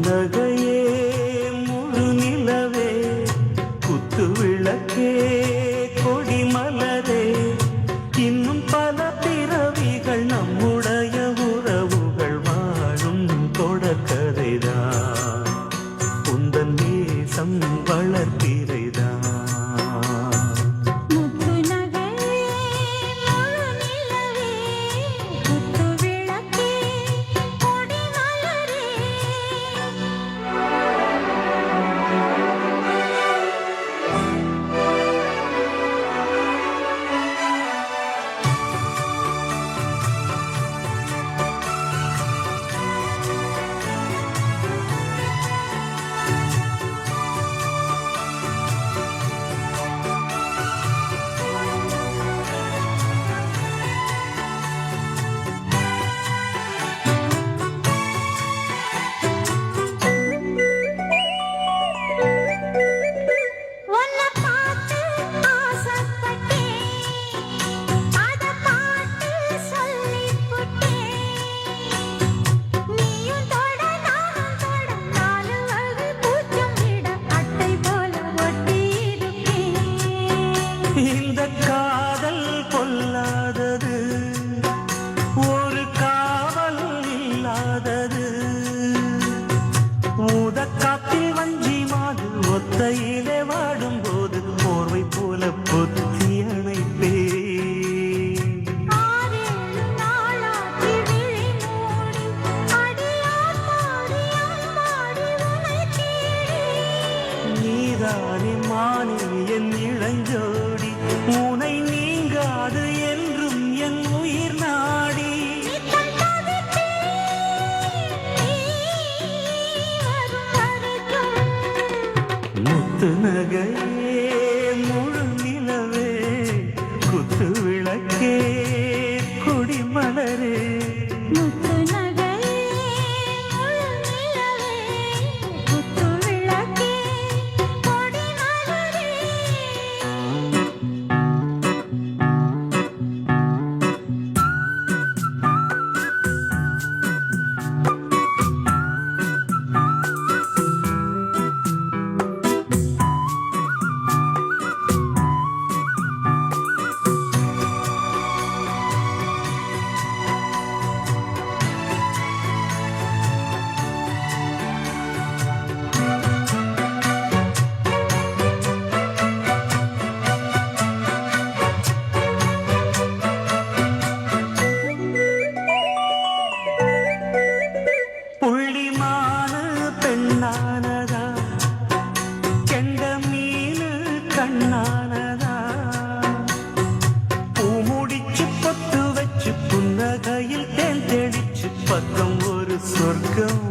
நகையே முழு நிலவே குத்து விளக்கே கொடி மலரே இன்னும் பல பிறவிகள் நம்முடைய உறவுகள் வாழும் தொடக்கதைதான் உந்தன் நேசம் வளர்த்திரைதான் இந்த காதல் பொல்லாதது ஒரு காவல் இல்லாதது ஊதக்காத்தில் வஞ்சி மாது ஒத்தையிலே வாடும் போது போர்வை போல பொத்தி அணைப்பே நீதானே மானே என் இளஞ்சோடி உனை நீங்காது என்றும் என் உயிர் நாடி முத்து நகையே முழு நிலவே குத்து விளக்கே கொடி மலரே கண்ணானதா கெண்ட மீனு கண்ணானதா பூமுடிச்சு பொட்டு வச்சு புன்னகையில் தேன் தெளிச்சு பக்கம் ஒரு சொர்க்கம்